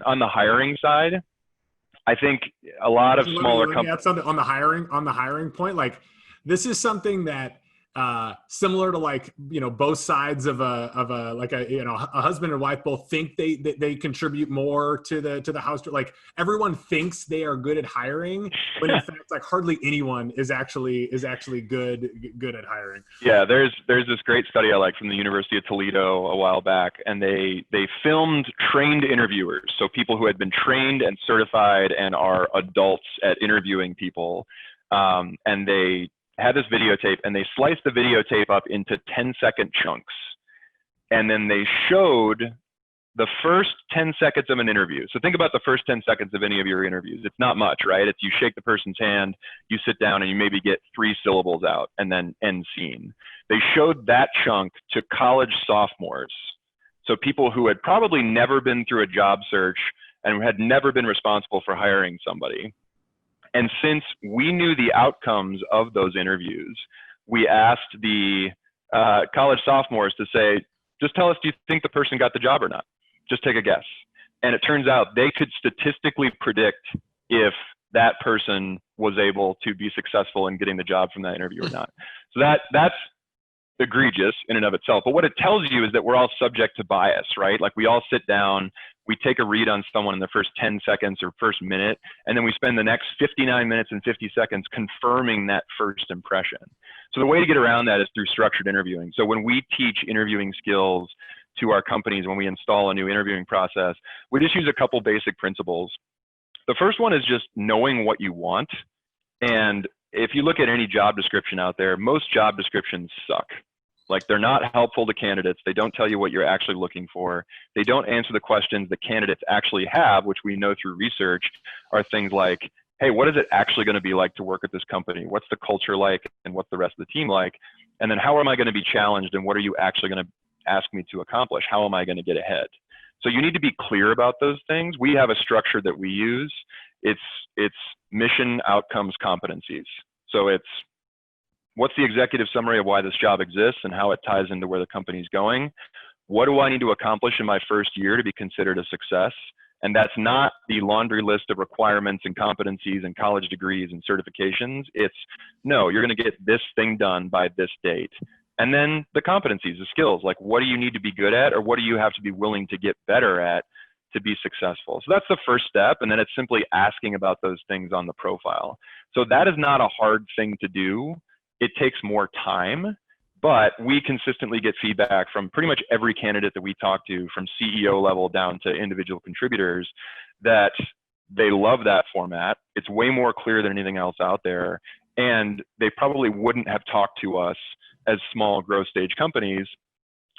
on the hiring side, I think a lot of smaller companies. On the hiring point, like this is something that similar to like, you know, both sides of a like a, you know, a husband and wife both think they contribute more to the house. Like everyone thinks they are good at hiring, when in fact like hardly anyone is actually good at hiring. Yeah, there's this great study I like from the University of Toledo a while back, and they filmed trained interviewers, so people who had been trained and certified and are adults at interviewing people, and they had this videotape, and they sliced the videotape up into 10-second chunks, and then they showed the first 10 seconds of an interview. So think about the first 10 seconds of any of your interviews. It's not much, right? It's you shake the person's hand, you sit down, and you maybe get 3 syllables out, and then end scene. They showed that chunk to college sophomores. So people who had probably never been through a job search and had never been responsible for hiring somebody. And since we knew the outcomes of those interviews, we asked the college sophomores to say, just tell us, do you think the person got the job or not? Just take a guess. And it turns out they could statistically predict if that person was able to be successful in getting the job from that interview or not. So that's egregious in and of itself. But what it tells you is that we're all subject to bias, right? Like we all sit down, we take a read on someone in the first 10 seconds or first minute, and then we spend the next 59 minutes and 50 seconds confirming that first impression. So the way to get around that is through structured interviewing. So when we teach interviewing skills to our companies, when we install a new interviewing process, we just use a couple basic principles. The first one is just knowing what you want. And if you look at any job description out there, most job descriptions suck. Like they're not helpful to candidates. They don't tell you what you're actually looking for. They don't answer the questions that candidates actually have, which we know through research are things like, hey, what is it actually going to be like to work at this company? What's the culture like, and what's the rest of the team like? And then how am I going to be challenged, and what are you actually going to ask me to accomplish? How am I going to get ahead? So you need to be clear about those things. We have a structure that we use. It's mission, outcomes, competencies. So it's what's the executive summary of why this job exists and how it ties into where the company's going? What do I need to accomplish in my first year to be considered a success? And that's not the laundry list of requirements and competencies and college degrees and certifications. It's, no, you're going to get this thing done by this date. And then the competencies, the skills, like what do you need to be good at, or what do you have to be willing to get better at to be successful? So that's the first step. And then it's simply asking about those things on the profile. So that is not a hard thing to do. It takes more time, but we consistently get feedback from pretty much every candidate that we talk to, from CEO level down to individual contributors, that they love that format. It's way more clear than anything else out there. And they probably wouldn't have talked to us as small growth stage companies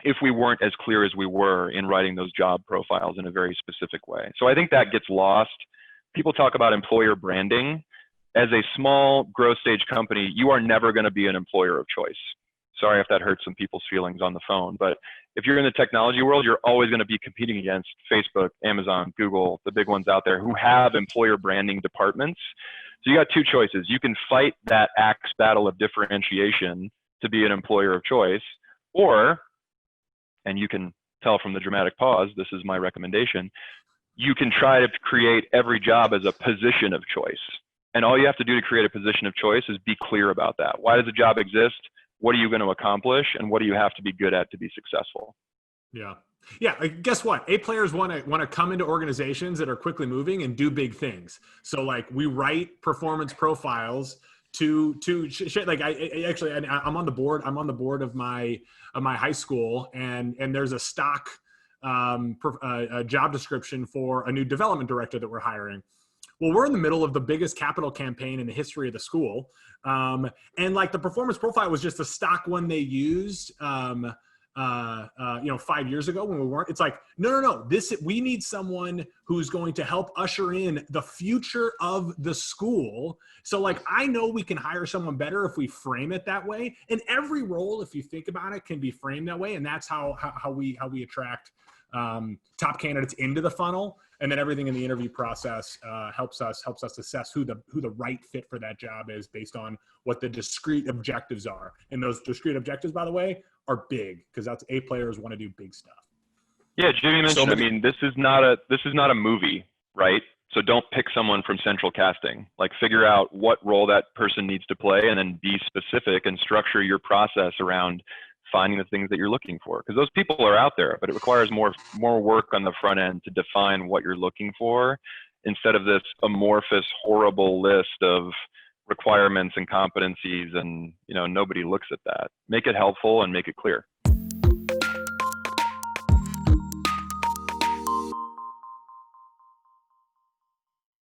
if we weren't as clear as we were in writing those job profiles in a very specific way. So I think that gets lost. People talk about employer branding. As a small growth stage company, you are never going to be an employer of choice. Sorry if that hurts some people's feelings on the phone, but if you're in the technology world, you're always going to be competing against Facebook, Amazon, Google, the big ones out there who have employer branding departments. So you got two choices. You can fight that axe battle of differentiation to be an employer of choice, or, and you can tell from the dramatic pause, this is my recommendation, you can try to create every job as a position of choice. And all you have to do to create a position of choice is be clear about that. Why does a job exist? What are you going to accomplish? And what do you have to be good at to be successful? Yeah. Yeah. Like, guess what? A players want to come into organizations that are quickly moving and do big things. So like we write performance profiles like I'm on the board. I'm on the board of my high school, and there's a stock a job description for a new development director that we're hiring. Well, we're in the middle of the biggest capital campaign in the history of the school. And like the performance profile was just a stock one they used, 5 years ago when we weren't. It's like, no. We need someone who's going to help usher in the future of the school. So like, I know we can hire someone better if we frame it that way. And every role, if you think about it, can be framed that way. And that's how we attract top candidates into the funnel. And then everything in the interview process helps us assess who the right fit for that job is based on what the discrete objectives are. And those discrete objectives, by the way, are big, because that's A players want to do big stuff. Yeah, Jimmy So mentioned, I many, mean, this is not a movie, right? So don't pick someone from central casting. Like figure out what role that person needs to play and then be specific and structure your process around finding the things that you're looking for. Because those people are out there, but it requires more work on the front end to define what you're looking for instead of this amorphous, horrible list of requirements and competencies, and nobody looks at that. Make it helpful and make it clear.